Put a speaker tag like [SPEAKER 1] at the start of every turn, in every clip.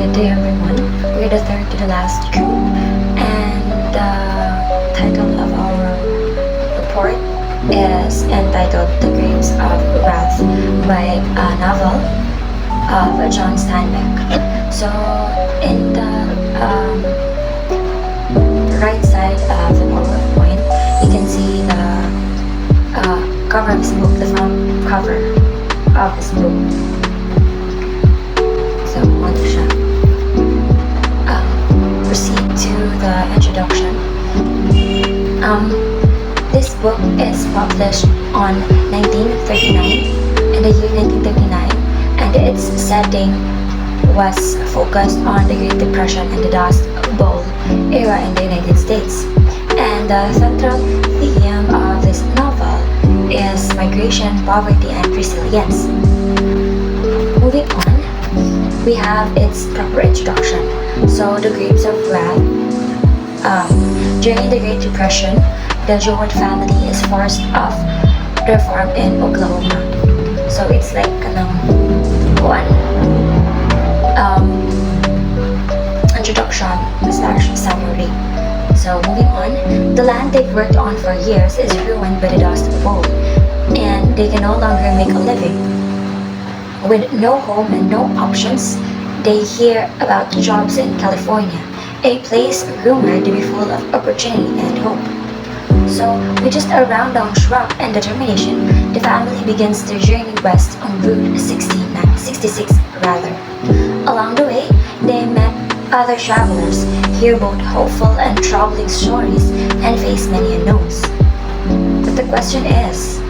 [SPEAKER 1] good day everyone. We're the third to the last group, and the title of our report is entitled The Grapes of Wrath by a novel of John Steinbeck. So in the right side of the PowerPoint, you can see the cover of this book, the front cover of this book. So onto siya. Proceed to the introduction. This book is published on 1939, in the year 1939, and its setting was focused on the Great Depression and the Dust Bowl era in the United States. And the central theme of this novel is migration, poverty, and resilience. Moving on, we have its proper introduction. So, the Grapes of Wrath. During the Great Depression, the Joad family is forced off their farm in Oklahoma. So, it's like one introduction / summary. So, moving on, the land they've worked on for years is ruined by the Dust Bowl, and they can no longer make a living. With no home and no options, they hear about jobs in California, a place rumored to be full of opportunity and hope. So, with just a rundown shrug and determination, the family begins their journey west on Route 66. Along the way, they met other travelers, hear both hopeful and troubling stories, and face many unknowns. But the question is,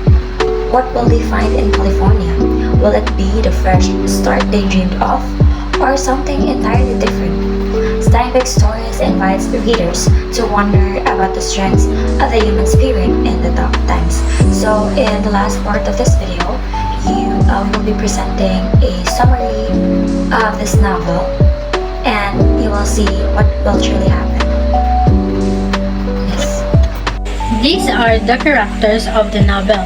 [SPEAKER 1] what will they find in California? Will it be the fresh start they dreamed of, or something entirely different? Steinbeck's stories invites readers to wonder about the strengths of the human spirit in the dark times. So in the last part of this video, we will be presenting a summary of this novel, and you will see what will truly happen. Yes.
[SPEAKER 2] These are the characters of the novel.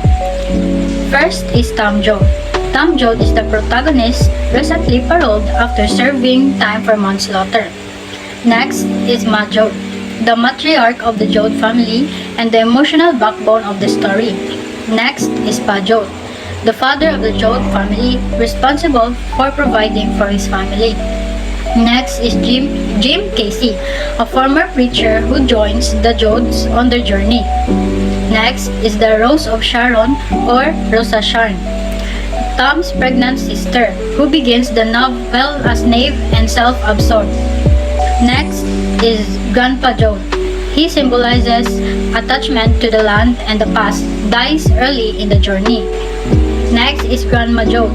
[SPEAKER 2] First is Tom Joad. Tom Joad is the protagonist, recently paroled after serving time for manslaughter. Next is Ma Joad, the matriarch of the Joad family and the emotional backbone of the story. Next is Pa Joad, the father of the Joad family, responsible for providing for his family. Next is Jim Casey, a former preacher who joins the Joads on their journey. Next is the Rose of Sharon, or Rosa Sharn, Tom's pregnant sister, who begins the novel as naive and self-absorbed. Next is Grandpa Joad. He symbolizes attachment to the land and the past, dies early in the journey. Next is Grandma Joad,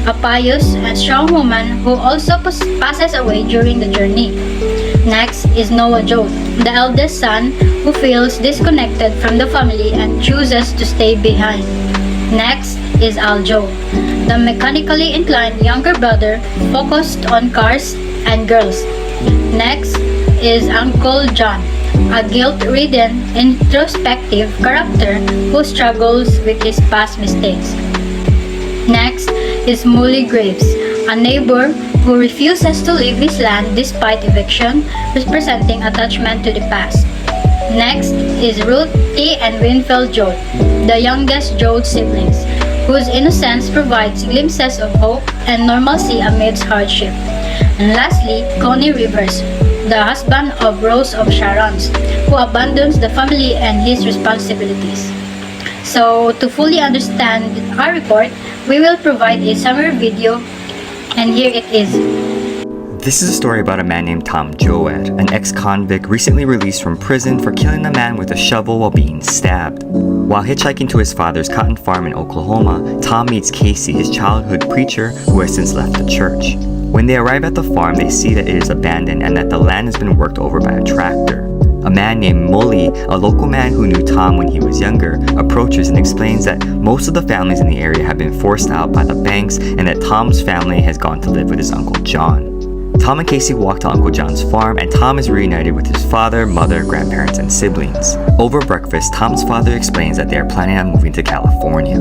[SPEAKER 2] a pious and strong woman who also passes away during the journey. Next is Noah Joad, the eldest son who feels disconnected from the family and chooses to stay behind. Next is Al Joad, the mechanically inclined younger brother focused on cars and girls. Next is Uncle John, a guilt-ridden, introspective character who struggles with his past mistakes. Next is Molly Graves, a neighbor who refuses to leave his land despite eviction, representing attachment to the past. Next is Ruth T. and Winfield Joad, the youngest Joad siblings, whose innocence provides glimpses of hope and normalcy amidst hardship. And lastly, Connie Rivers, the husband of Rose of Sharon, who abandons the family and his responsibilities. So, to fully understand our report, we will provide a summary video, and here it is.
[SPEAKER 3] This is a story about a man named Tom Joad, an ex-convict recently released from prison for killing a man with a shovel while being stabbed. While hitchhiking to his father's cotton farm in Oklahoma, Tom meets Casey, his childhood preacher, who has since left the church. When they arrive at the farm, they see that it is abandoned and that the land has been worked over by a tractor. A man named Molly, a local man who knew Tom when he was younger, approaches and explains that most of the families in the area have been forced out by the banks and that Tom's family has gone to live with his Uncle John. Tom and Casey walk to Uncle John's farm, and Tom is reunited with his father, mother, grandparents, and siblings. Over breakfast, Tom's father explains that they are planning on moving to California.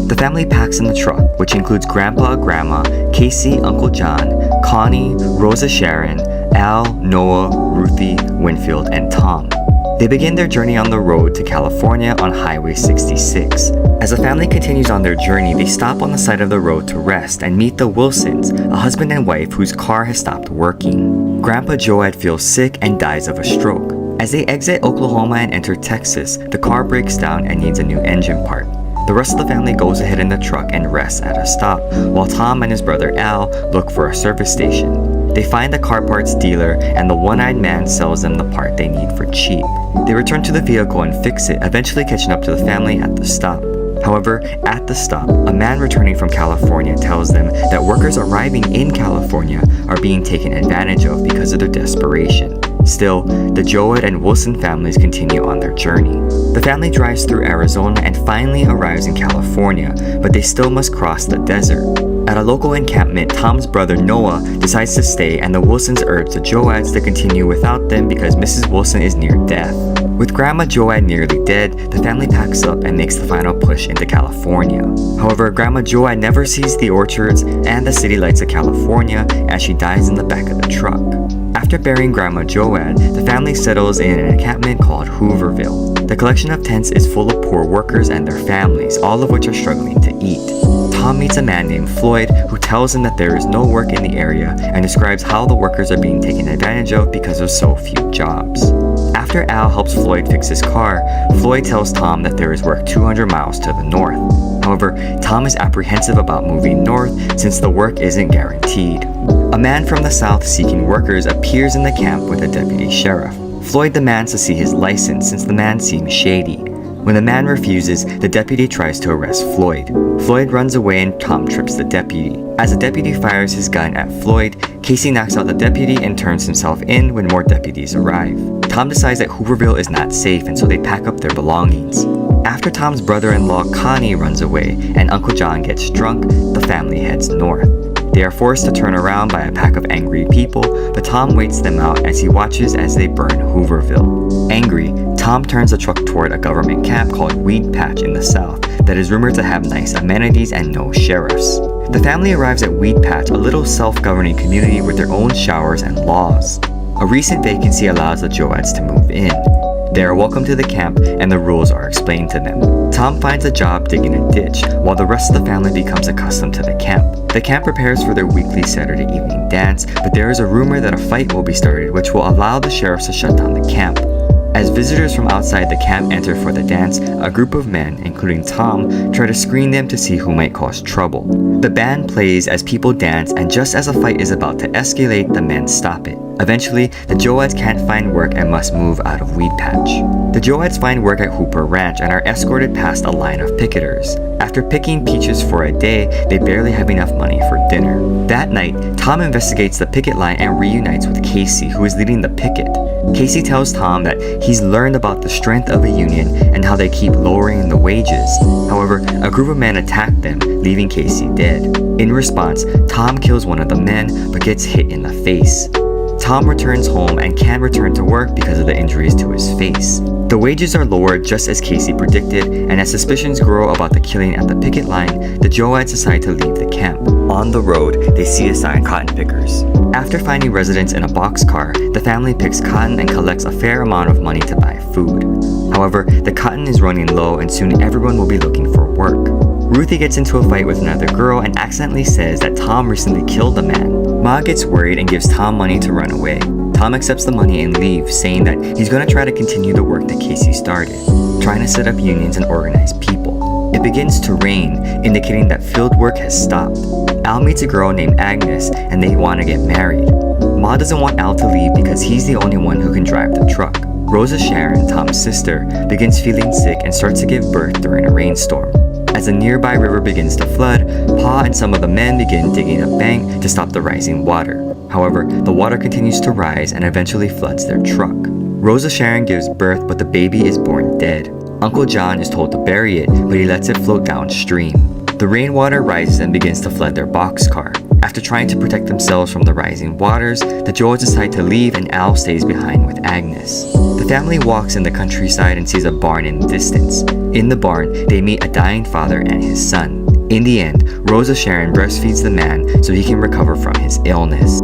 [SPEAKER 3] The family packs in the truck, which includes Grandpa, Grandma, Casey, Uncle John, Connie, Rosa Sharon, Al, Noah, Ruthie, Winfield, and Tom. They begin their journey on the road to California on Highway 66. As the family continues on their journey, they stop on the side of the road to rest and meet the Wilsons, a husband and wife whose car has stopped working. Grandpa Joad feels sick and dies of a stroke. As they exit Oklahoma and enter Texas, the car breaks down and needs a new engine part. The rest of the family goes ahead in the truck and rests at a stop, while Tom and his brother Al look for a service station. They find the car parts dealer, and the one-eyed man sells them the part they need for cheap. They return to the vehicle and fix it, eventually catching up to the family at the stop. However, at the stop, a man returning from California tells them that workers arriving in California are being taken advantage of because of their desperation. Still, the Joad and Wilson families continue on their journey. The family drives through Arizona and finally arrives in California, but they still must cross the desert. At a local encampment, Tom's brother Noah decides to stay, and the Wilsons urge the Joads to continue without them because Mrs. Wilson is near death. With Grandma Joad nearly dead, the family packs up and makes the final push into California. However, Grandma Joad never sees the orchards and the city lights of California as she dies in the back of the truck. After burying Grandma Joad, the family settles in an encampment called Hooverville. The collection of tents is full of poor workers and their families, all of which are struggling to eat. Tom meets a man named Floyd who tells him that there is no work in the area and describes how the workers are being taken advantage of because of so few jobs. After Al helps Floyd fix his car, Floyd tells Tom that there is work 200 miles to the north. However, Tom is apprehensive about moving north since the work isn't guaranteed. A man from the south seeking workers appears in the camp with a deputy sheriff. Floyd demands to see his license since the man seems shady. When the man refuses, the deputy tries to arrest Floyd. Floyd runs away and Tom trips the deputy. As the deputy fires his gun at Floyd, Casey knocks out the deputy and turns himself in when more deputies arrive. Tom decides that Hooverville is not safe, and so they pack up their belongings. After Tom's brother-in-law Connie runs away and Uncle John gets drunk, the family heads north. They are forced to turn around by a pack of angry people, but Tom waits them out as he watches as they burn Hooverville. Angry, Tom turns the truck toward a government camp called Weed Patch in the south that is rumored to have nice amenities and no sheriffs. The family arrives at Weed Patch, a little self-governing community with their own showers and laws. A recent vacancy allows the Joads to move in. They are welcome to the camp and the rules are explained to them. Tom finds a job digging a ditch, while the rest of the family becomes accustomed to the camp. The camp prepares for their weekly Saturday evening dance, but there is a rumor that a fight will be started which will allow the sheriffs to shut down the camp. As visitors from outside the camp enter for the dance, a group of men, including Tom, try to screen them to see who might cause trouble. The band plays as people dance, and just as a fight is about to escalate, the men stop it. Eventually, the Joads can't find work and must move out of Weed Patch. The Joads find work at Hooper Ranch and are escorted past a line of picketers. After picking peaches for a day, they barely have enough money for dinner. That night, Tom investigates the picket line and reunites with Casey, who is leading the picket. Casey tells Tom that he's learned about the strength of a union and how they keep lowering the wages. However, a group of men attack them, leaving Casey dead. In response, Tom kills one of the men but gets hit in the face. Tom returns home and can't return to work because of the injuries to his face. The wages are lowered just as Casey predicted, and as suspicions grow about the killing at the picket line, the Joads decide to leave the camp. On the road, they see a sign cotton pickers. After finding residence in a boxcar, the family picks cotton and collects a fair amount of money to buy food. However, the cotton is running low and soon everyone will be looking for work. Ruthie gets into a fight with another girl and accidentally says that Tom recently killed a man. Ma gets worried and gives Tom money to run away. Tom accepts the money and leaves, saying that he's going to try to continue the work that Casey started, trying to set up unions and organize people. It begins to rain, indicating that field work has stopped. Al meets a girl named Agnes and they want to get married. Ma doesn't want Al to leave because he's the only one who can drive the truck. Rosa Sharon, Tom's sister, begins feeling sick and starts to give birth during a rainstorm. As a nearby river begins to flood, Pa and some of the men begin digging a bank to stop the rising water. However, the water continues to rise and eventually floods their truck. Rosa Sharon gives birth, but the baby is born dead. Uncle John is told to bury it, but he lets it float downstream. The rainwater rises and begins to flood their boxcar. After trying to protect themselves from the rising waters, the Joes decide to leave and Al stays behind with Agnes. The family walks in the countryside and sees a barn in the distance. In the barn, they meet a dying father and his son. In the end, Rosa Sharon breastfeeds the man so he can recover from his illness.